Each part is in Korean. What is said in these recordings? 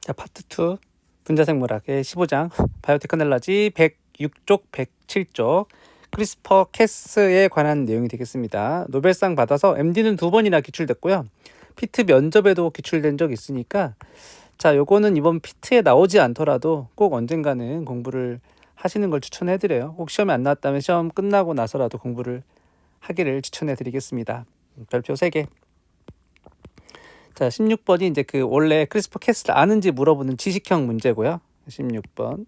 자, 파트 2 분자생물학의 15장 바이오테크놀로지 106쪽 107쪽 크리스퍼 캐스에 관한 내용이 되겠습니다. 노벨상 받아서 MD는 2번이나 기출됐고요. 피트 면접에도 기출된 적이 있으니까 자, 요거는 이번 피트에 나오지 않더라도 꼭 언젠가는 공부를 하시는 걸 추천해드려요. 혹 시험에 안 나왔다면 시험 끝나고 나서라도 공부를 하기를 추천해드리겠습니다. 별표 3개. 자, 16번이 이제 그 원래 크리스퍼 캐스를 아는지 물어보는 지식형 문제고요. 16번.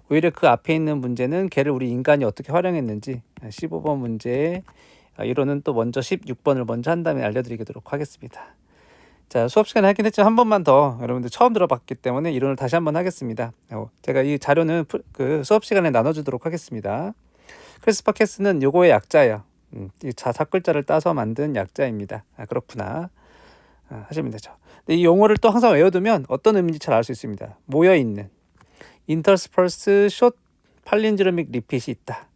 오히려 그 앞에 있는 문제는 걔를 우리 인간이 어떻게 활용했는지 15번 문제의 이론은 또 먼저 16번을 먼저 한 다음에 알려드리도록 하겠습니다. 자, 수업 시간에 하긴 했지만 한 번만 더 여러분들 처음 들어봤기 때문에 이론을 다시 한번 하겠습니다. 제가 이 자료는 그 수업 시간에 나눠주도록 하겠습니다. 크리스퍼 캐스는 요거의 약자예요. 이 삽글자를 따서 만든 약자입니다. 그렇구나 하시면 되죠. 근데 이 용어를 또 항상 외워두면 어떤 의미인지 잘 알 수 있습니다. 모여있는 인터스펄스 숏 팔린드로믹 리핏이 있다.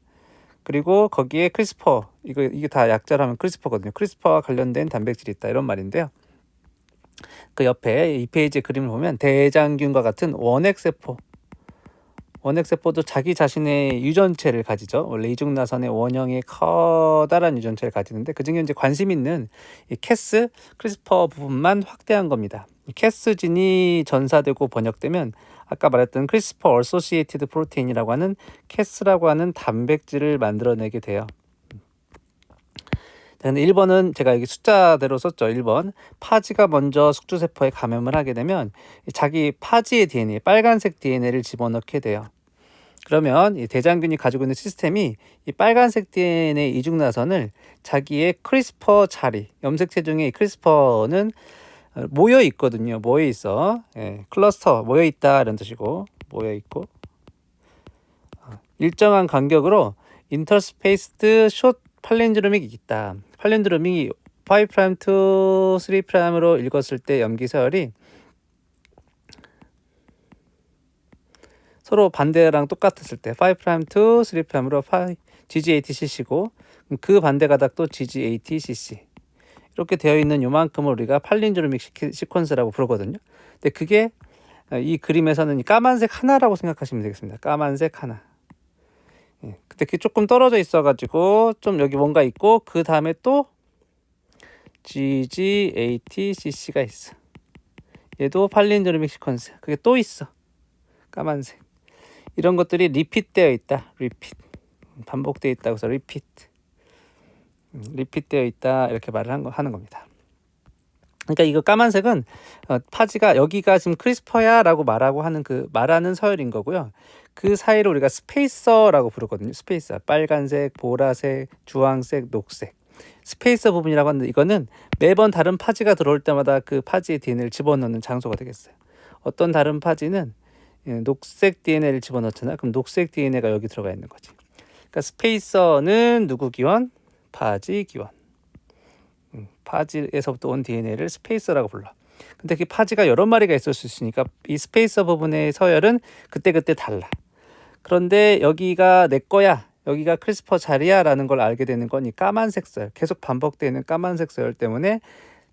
그리고 거기에 크리스퍼, 이게 다 약자로 하면 크리스퍼거든요. 크리스퍼와 관련된 단백질이 있다, 이런 말인데요. 그 옆에 이 페이지 그림을 보면 대장균과 같은 원핵세포도 자기 자신의 유전체를 가지죠. 원래 이중나선의 원형의 커다란 유전체를 가지는데 그중에 이제 관심 있는 이 캐스, 크리스퍼 부분만 확대한 겁니다. 이 캐스진이 전사되고 번역되면 아까 말했던 크리스퍼 어소시에이티드 프로테인이라고 하는 캐스라고 하는 단백질을 만들어내게 돼요. 근데 1번은 제가 여기 숫자대로 썼죠. 1번. 파지가 먼저 숙주세포에 감염을 하게 되면 자기 파지의 DNA, 빨간색 DNA를 집어넣게 돼요. 그러면 이 대장균이 가지고 있는 시스템이 이 빨간색 DNA 이중나선을 자기의 크리스퍼 자리, 염색체 중에 이 크리스퍼는 모여 있거든요. 모여 있어. 클러스터 모여 있다 이런 뜻이고 모여 있고 일정한 간격으로 인터스페이스드 숏 팔렌드로믹이 있다. 팔렌드로믹이 5' to 3'으로 읽었을 때 염기서열이 서로 반대랑 똑같았을 때 5' to 3'으로 GGATCC고 그 반대 가닥도 GGATCC 이렇게 되어 있는 요만큼을 우리가 팔린드로믹 시퀀스라고 부르거든요. 근데 그게 이 그림에서는 까만색 하나라고 생각하시면 되겠습니다. 까만색 하나. 근데 그게 조금 떨어져 있어가지고 좀 여기 뭔가 있고 그 다음에 또 GGATCC가 있어. 얘도 팔린드로믹 시퀀스. 그게 또 있어. 까만색. 이런 것들이 리핏되어 있다. 리핏. 반복되어 있다고 해서 리핏. 리핏되어 있다. 이렇게 말을 하는 겁니다. 그러니까 이거 까만색은 파지가 여기가 지금 크리스퍼야 라고 말하는 서열인 거고요. 그 사이를 우리가 스페이서라고 부르거든요. 스페이서. 빨간색, 보라색, 주황색, 녹색. 스페이서 부분이라고 하는데 이거는 매번 다른 파지가 들어올 때마다 그 파지의 DNA를 집어넣는 장소가 되겠어요. 어떤 다른 파지는 녹색 DNA를 집어넣잖아요. 그럼 녹색 DNA가 여기 들어가 있는 거지. 그러니까 스페이서는 누구 기원? 파지 기원. 파지에서부터 온 DNA를 스페이서라고 불러. 근데 그 파지가 여러 마리가 있을 수 있으니까 이 스페이서 부분의 서열은 그때그때 달라. 그런데 여기가 내 거야, 여기가 크리스퍼 자리야 라는 걸 알게 되는 건 이 까만색 서열, 계속 반복되는 까만색 서열 때문에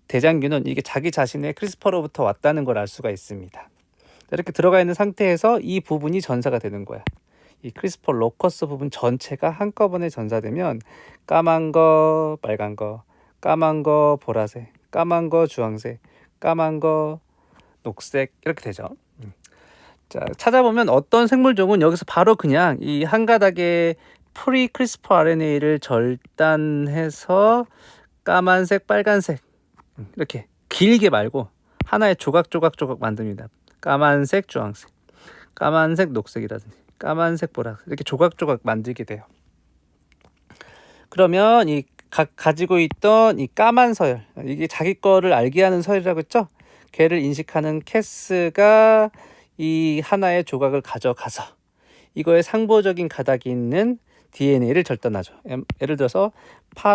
대장균은 이게 자기 자신의 크리스퍼로부터 왔다는 걸 알 수가 있습니다. 이렇게 들어가 있는 상태에서 이 부분이 전사가 되는 거야. 이 크리스퍼 로커스 부분 전체가 한꺼번에 전사되면 까만 거, 빨간 거, 까만 거, 보라색, 까만 거, 주황색, 까만 거, 녹색 이렇게 되죠. 자, 찾아보면 어떤 생물종은 여기서 바로 그냥 이 한 가닥의 프리 크리스퍼 RNA를 절단해서 까만색, 빨간색 이렇게 길게 말고 하나의 조각 만듭니다. 까만색, 주황색, 까만색, 녹색이라든지 까만색, 보라색 이렇게 조각 만들게 돼요. 그러면 이 가지고 있던 이 까만 서열, 이게 자기 거를 알게 하는 서열이라고 했죠? 걔를 인식하는 캐스가 이 하나의 조각을 가져가서 이거에 상보적인 가닥이 있는 DNA를 절단하죠. 예를 들어서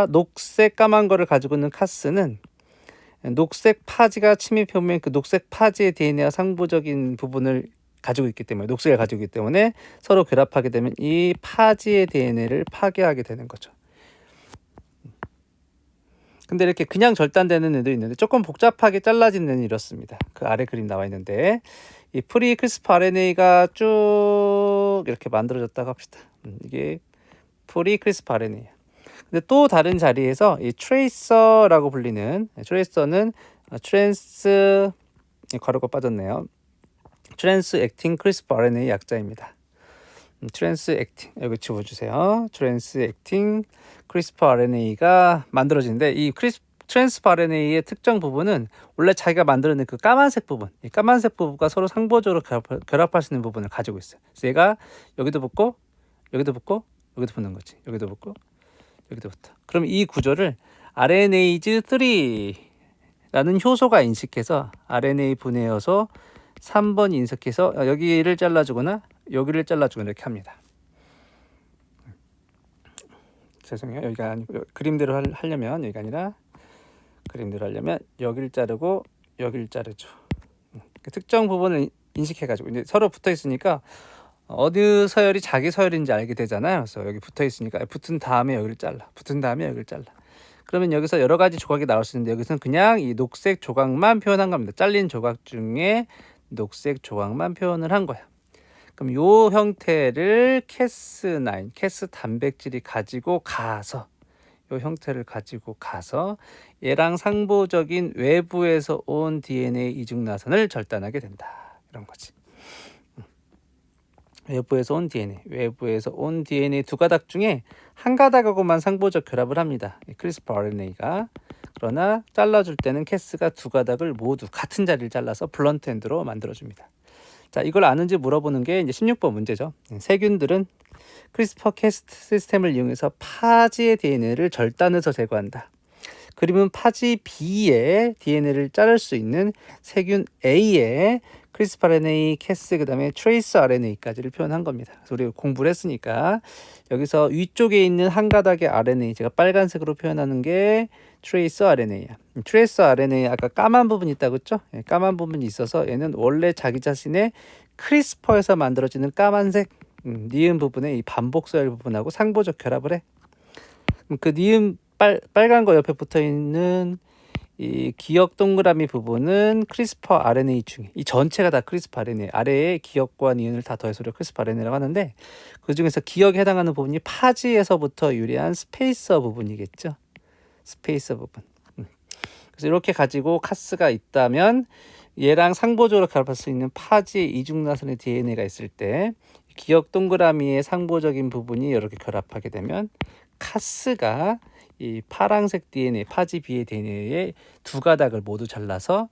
녹색 까만 거를 가지고 있는 카스는 녹색 파지가 침입해오면 그 녹색 파지의 DNA와 상보적인 부분을 가지고 있기 때문에, 녹색을 가지고 있기 때문에 서로 결합하게 되면 이 파지의 DNA를 파괴하게 되는 거죠. 근데 이렇게 그냥 절단되는 애도 있는데 조금 복잡하게 잘라진 애는 이렇습니다. 그 아래 그림 나와 있는데 이 프리 크리스퍼 RNA가 쭉 이렇게 만들어졌다고 합시다. 이게 프리 크리스퍼 RNA. 근데 또 다른 자리에서 이 트레이서라고 불리는 트레이서는 트랜스 괄호가 빠졌네요. 트랜스 액팅 크리스퍼 RNA 약자입니다. 트랜스 액팅 여기 지워주세요. 트랜스 액팅 크리스퍼 RNA가 만들어지는데 이 트랜스 RNA의 특정 부분은 원래 자기가 만들어낸 그 까만색 부분, 이 까만색 부분과 서로 상보적으로 결합할 수 있는 부분을 가지고 있어요. 그래서 얘가 여기도 붙고 여기도 붙고 여기도 붙는 거지. 여기도 붙고 여기도 붙어. 그럼 이 구조를 RNase 3라는 효소가 인식해서 RNA 분해여서 3번 인식해서 여기를 잘라주거나 여기를 잘라주거나 이렇게 합니다. 죄송해요. 여기가 아니고 그림대로 하려면 여기가 아니라 그림대로 하려면 여기를 자르고 여기를 자르죠. 특정 부분을 인식해가지고 이제 서로 붙어 있으니까 어느 서열이 자기 서열인지 알게 되잖아요. 그래서 여기 붙어 있으니까 붙은 다음에 여기를 잘라, 붙은 다음에 여기를 잘라. 그러면 여기서 여러 가지 조각이 나올 수 있는데 여기서는 그냥 이 녹색 조각만 표현한 겁니다. 잘린 조각 중에 녹색 조각만 표현을 한 거야. 그럼 요 형태를 캐스9, 캐스 단백질이 가지고 가서 요 형태를 가지고 가서 얘랑 상보적인 외부에서 온 DNA 이중나선을 절단하게 된다. 이런 거지. 외부에서 온 DNA 두 가닥 중에 한 가닥하고만 상보적 결합을 합니다. 크리스퍼 RNA가. 그러나 잘라줄 때는 캐스가 두 가닥을 모두 같은 자리를 잘라서 블런트 엔드로 만들어줍니다. 자, 이걸 아는지 물어보는 게 이제 16번 문제죠. 세균들은 크리스퍼 캐스 시스템을 이용해서 파지의 DNA를 절단해서 제거한다. 그림은 파지 B의 DNA를 자를 수 있는 세균 A의 크리스퍼 RNA, 캐스, 그 다음에 트레이스 RNA까지를 표현한 겁니다. 그래서 우리가 공부를 했으니까 여기서 위쪽에 있는 한 가닥의 RNA, 제가 빨간색으로 표현하는 게 트레이스 RNA야. 트레이스 RNA 아까 까만 부분이 있다고 했죠? 까만 부분이 있어서 얘는 원래 자기 자신의 크리스퍼에서 만들어지는 까만색 니은 부분의 이 반복 서열 부분하고 상보적 결합을 해. 그 니은 빨간 거 옆에 붙어 있는 이 기역 동그라미 부분은 크리스퍼 RNA 중에 이 전체가 다 크리스퍼 RNA 아래에 기역과 니은을 다 더해서 크리스퍼 RNA라고 하는데 그 중에서 기역에 해당하는 부분이 파지에서부터 유래한 스페이서 부분이겠죠. 스페이서 부분. 그래서 이렇게 가지고 카스가 있다면 얘랑 상보적으로 결합할 수 있는 파지 이중나선의 DNA가 있을 때 기역 동그라미의 상보적인 부분이 이렇게 결합하게 되면 카스가 이 파란색 DNA, 파지 B의 DNA의 두 가닥을 모두 잘라서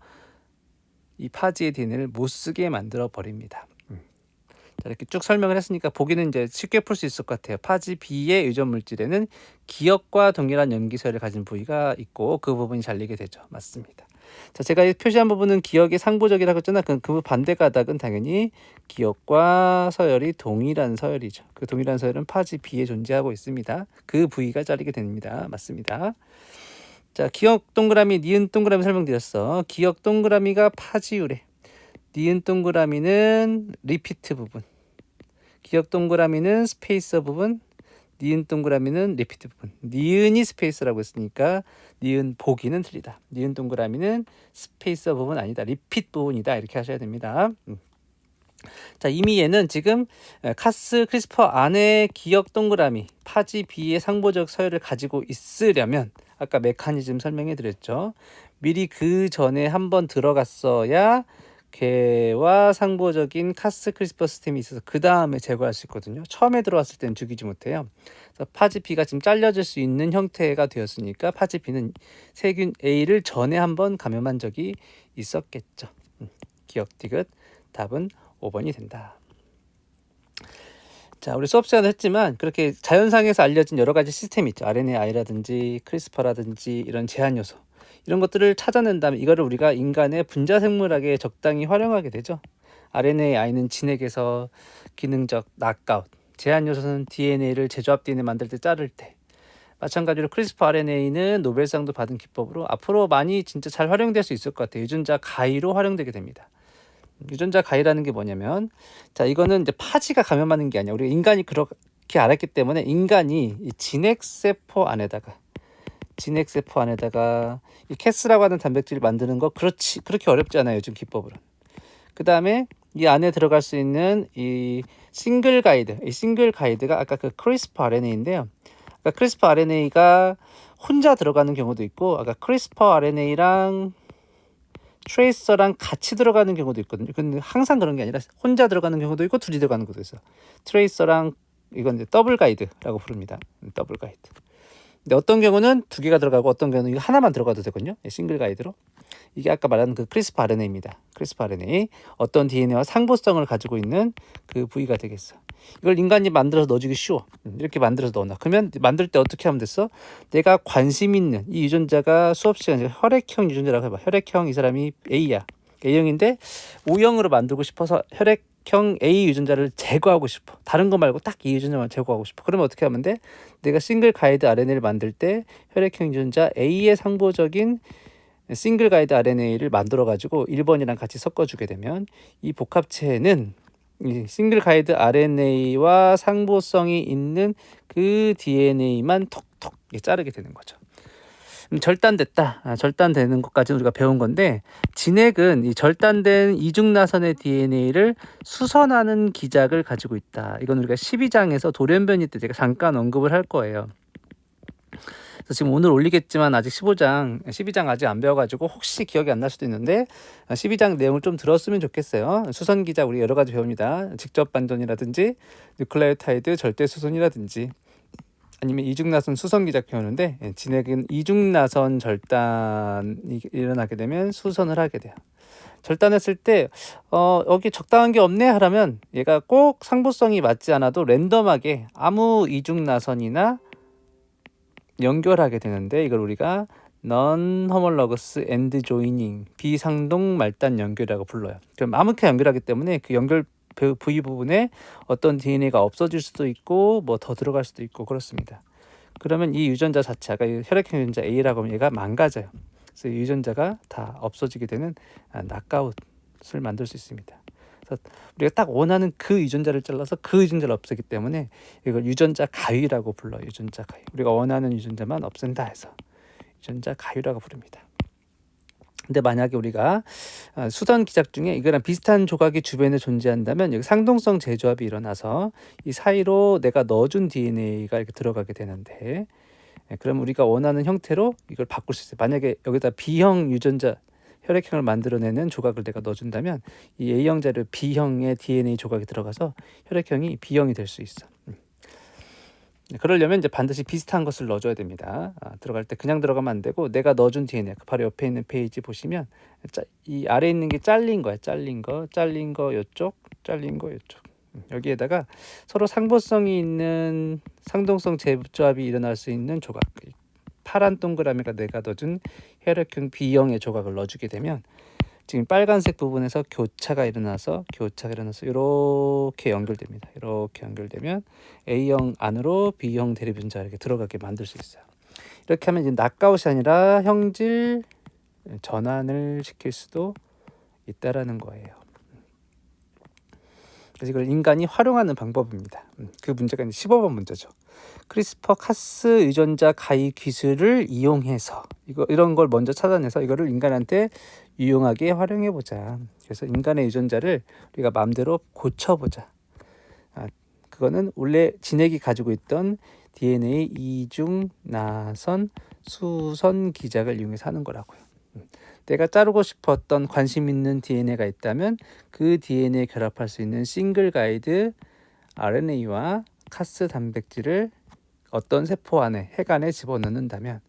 이 파지의 DNA를 못 쓰게 만들어 버립니다. 자, 이렇게 쭉 설명을 했으니까 보기는 이제 쉽게 풀 수 있을 것 같아요. 파지 B의 유전 물질에는 기역과 동일한 염기서열을 가진 부위가 있고 그 부분이 잘리게 되죠. 맞습니다. 자, 제가 표시한 부분은 기역의 상보적이라고 했잖아. 그 반대 가닥은 당연히 기역과 서열이 동일한 서열이죠. 그 동일한 서열은 파지 B에 존재하고 있습니다. 그 부위가 잘리게 됩니다. 맞습니다. 자, 기역 동그라미, 니은 동그라미 설명드렸어. 기역 동그라미가 파지유래. 니은 동그라미는 리피트 부분. 기역 동그라미는 스페이서 부분. 니은 동그라미는 리피트 부분. 니은이 스페이스라고 했으니까 니은 보기는 틀리다. 니은 동그라미는 스페이서 부분 아니다. 리피트 부분이다. 이렇게 하셔야 됩니다. 자, 이미 얘는 지금 카스 크리스퍼 안에 기역 동그라미 파지 B의 상보적 서열을 가지고 있으려면 아까 메커니즘 설명해 드렸죠. 미리 그 전에 한번 들어갔어야 걔와 상보적인 카스 크리스퍼 시스템이 있어서 그 다음에 제거할 수 있거든요. 처음에 들어왔을 때는 죽이지 못해요. 그래서 파지 B가 지금 잘려질 수 있는 형태가 되었으니까 파지 B는 세균 A를 전에 한번 감염한 적이 있었겠죠. 기억 디귿 답은 5번이 된다. 자, 우리 수업 시간에 했지만 그렇게 자연상에서 알려진 여러 가지 시스템이 있죠. RNA이라든지 크리스퍼라든지 이런 제한 요소. 이런 것들을 찾아낸다면 이거를 우리가 인간의 분자생물학에 적당히 활용하게 되죠. RNA는 진액에서 기능적 낙아웃, 제한 요소는 DNA를 제조합 DNA 만들 때 자를 때. 마찬가지로 크리스퍼 RNA는 노벨상도 받은 기법으로 앞으로 많이 진짜 잘 활용될 수 있을 것 같아요. 유전자 가위로 활용되게 됩니다. 유전자 가위라는 게 뭐냐면, 자, 이거는 이제 파지가 감염하는 게 아니야. 우리 인간이 그렇게 알았기 때문에 인간이 이 진핵세포 안에다가 진핵세포 안에다가 이 캐스라고 하는 단백질을 만드는 거 그렇게 어렵지 않아요. 요즘 기법으로. 그 다음에 이 안에 들어갈 수 있는 이 싱글 가이드가 아까 그 크리스퍼 RNA인데요. 아까 크리스퍼 RNA가 혼자 들어가는 경우도 있고, 아까 크리스퍼 RNA랑 트레이서랑 같이 들어가는 경우도 있거든요. 근데 항상 그런 게 아니라 혼자 들어가는 경우도 있고 둘이 들어가는 경우도 있어요. 트레이서랑 이건 이제 더블 가이드라고 부릅니다. 더블 가이드. 근데 어떤 경우는 두 개가 들어가고 어떤 경우는 이거 하나만 들어가도 되거든요. 싱글 가이드로. 이게 아까 말한 그 크리스퍼 RNA입니다. 크리스퍼 RNA. 어떤 DNA와 상보성을 가지고 있는 그 부위가 되겠어. 이걸 인간이 만들어서 넣어주기 쉬워. 이렇게 만들어서 넣어놔. 그러면 만들 때 어떻게 하면 됐어? 내가 관심 있는 이 유전자가 수업 시간에 혈액형 유전자라고 해봐. 혈액형 이 사람이 A야. A형인데 O형으로 만들고 싶어서 혈액형 A 유전자를 제거하고 싶어. 다른 거 말고 딱 이 유전자만 제거하고 싶어. 그러면 어떻게 하면 돼? 내가 싱글 가이드 RNA를 만들 때 혈액형 유전자 A의 상보적인 싱글 가이드 RNA를 만들어 가지고 1번이랑 같이 섞어주게 되면 이 복합체는 이 싱글 가이드 RNA와 상보성이 있는 그 DNA만 톡톡 자르게 되는 거죠. 절단됐다. 절단되는 것까지 우리가 배운 건데, 진핵은 이 절단된 이중나선의 DNA를 수선하는 기작을 가지고 있다. 이건 우리가 12장에서 돌연변이 때 제가 잠깐 언급을 할 거예요. 그래서 지금 오늘 올리겠지만 아직 12장 아직 안 배워가지고 혹시 기억이 안 날 수도 있는데 12장 내용을 좀 들었으면 좋겠어요. 수선 기작 우리 여러 가지 배웁니다. 직접 반전이라든지 뉴클레오타이드 절대 수선이라든지 아니면 이중나선 수선 기작 배우는데, 진핵은 이중나선 절단이 일어나게 되면 수선을 하게 돼요. 절단했을 때 여기 적당한 게 없네 하라면 얘가 꼭 상보성이 맞지 않아도 랜덤하게 아무 이중나선이나 연결하게 되는데, 이걸 우리가 non-homologous end joining, 비상동 말단 연결이라고 불러요. 그럼 아무렇게 연결하기 때문에 그 연결 부위 부분에 어떤 DNA가 없어질 수도 있고 뭐 더 들어갈 수도 있고 그렇습니다. 그러면 이 유전자 자체가 혈액형 유전자 A라고 하면 얘가 망가져요. 그래서 이 유전자가 다 없어지게 되는 낙아웃을 만들 수 있습니다. 그래서 우리가 딱 원하는 그 유전자를 잘라서 그 유전자를 없애기 때문에 이걸 유전자 가위라고 불러요. 유전자 가위. 우리가 원하는 유전자만 없앤다 해서 유전자 가위라고 부릅니다. 근데 만약에 우리가 수선 기작 중에 이거랑 비슷한 조각이 주변에 존재한다면 여기 상동성 재조합이 일어나서 이 사이로 내가 넣어준 DNA가 이렇게 들어가게 되는데, 그럼 우리가 원하는 형태로 이걸 바꿀 수 있어요. 만약에 여기다 B형 유전자 혈액형을 만들어내는 조각을 내가 넣어준다면 이 A형자를 B형의 DNA 조각이 들어가서 혈액형이 B형이 될 수 있어. 그러려면 이제 반드시 비슷한 것을 넣어줘야 됩니다. 들어갈 때 그냥 들어가면 안 되고 내가 넣어준 DNA 바로 옆에 있는 페이지 보시면 이 아래에 있는 게 잘린 거야. 잘린 거 요쪽, 잘린 거 요쪽. 여기에다가 서로 상보성이 있는 상동성 재조합이 일어날 수 있는 조각, 파란 동그라미가 내가 넣어준 혈액형 B형의 조각을 넣어주게 되면 지금 빨간색 부분에서 교차가 일어나서 이렇게 연결됩니다. 이렇게 연결되면 A형 안으로 B형 대립유전자 이렇게 들어가게 만들 수 있어요. 이렇게 하면 이제 낙아웃이 아니라 형질 전환을 시킬 수도 있다라는 거예요. 그래서 이걸 인간이 활용하는 방법입니다. 그 문제가 이제 15번 문제죠. 크리스퍼 카스 유전자 가위 기술을 이용해서 이런 걸 먼저 찾아내서 이거를 인간한테 유용하게 활용해 보자. 그래서 인간의 유전자를 우리가 마음대로 고쳐보자. 그거는 원래 진핵이 가지고 있던 DNA 이중 나선 수선 기작을 이용해서 하는 거라고요. 내가 자르고 싶었던 관심 있는 DNA가 있다면 그 DNA 결합할 수 있는 싱글 가이드 RNA와 카스 단백질을 어떤 세포 안에 핵 안에 집어넣는다면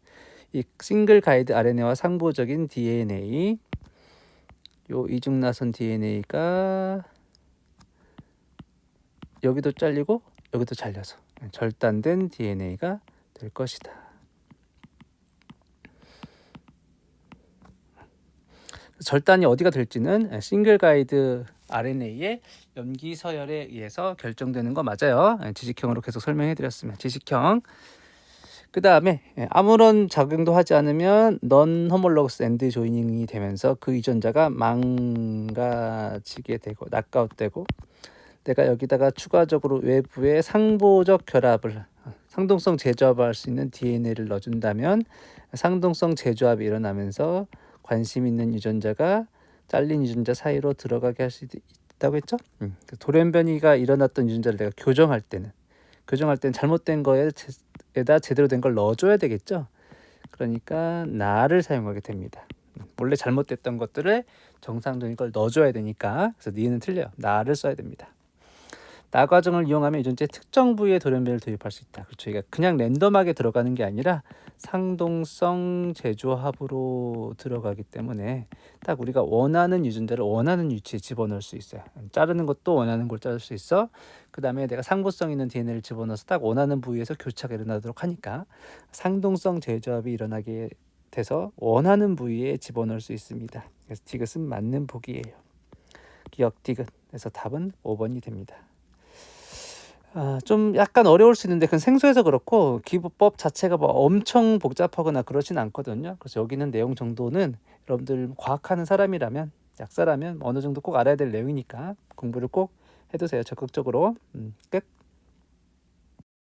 이 싱글 가이드 RNA와 상보적인 DNA, 요 이중나선 DNA가 여기도 잘리고 여기도 잘려서 절단된 DNA가 될 것이다. 절단이 어디가 될지는 싱글 가이드 RNA의 염기 서열에 의해서 결정되는 거 맞아요. 지식형으로 계속 설명해 드렸습니다. 지식형. 그 다음에 아무런 작용도 하지 않으면 non-homologous end joining이 되면서 그 유전자가 망가지게 되고 낙아웃되고, 내가 여기다가 추가적으로 외부의 상보적 결합을 상동성 재조합할 수 있는 DNA를 넣어준다면 상동성 재조합이 일어나면서 관심 있는 유전자가 잘린 유전자 사이로 들어가게 할 수 있다고 했죠? 돌연변이가 일어났던 유전자를 내가 교정할 때는 잘못된 거에다 제대로 된 걸 넣어줘야 되겠죠? 그러니까 나를 사용하게 됩니다. 원래 잘못됐던 것들을 정상적인 걸 넣어줘야 되니까, 그래서 니은 틀려요. 나를 써야 됩니다. 나 과정을 이용하면 유전자의 특정 부위에 돌연변이를 도입할 수 있다. 그렇죠. 이게 그냥 랜덤하게 들어가는 게 아니라 상동성 재조합으로 들어가기 때문에 딱 우리가 원하는 유전자를 원하는 위치에 집어넣을 수 있어요. 자르는 것도 원하는 걸 자를 수 있어. 그 다음에 내가 상부성 있는 DNA를 집어넣어서 딱 원하는 부위에서 교차가 일어나도록 하니까 상동성 재조합이 일어나게 돼서 원하는 부위에 집어넣을 수 있습니다. 그래서 디귿은 맞는 보기예요. 기억 디귿. 그래서 답은 5번이 됩니다. 좀 약간 어려울 수 있는데 그건 생소해서 그렇고 기부법 자체가 뭐 엄청 복잡하거나 그러진 않거든요. 그래서 여기는 내용 정도는 여러분들 과학하는 사람이라면, 약사라면 어느 정도 꼭 알아야 될 내용이니까 공부를 꼭 해두세요. 적극적으로. 끝.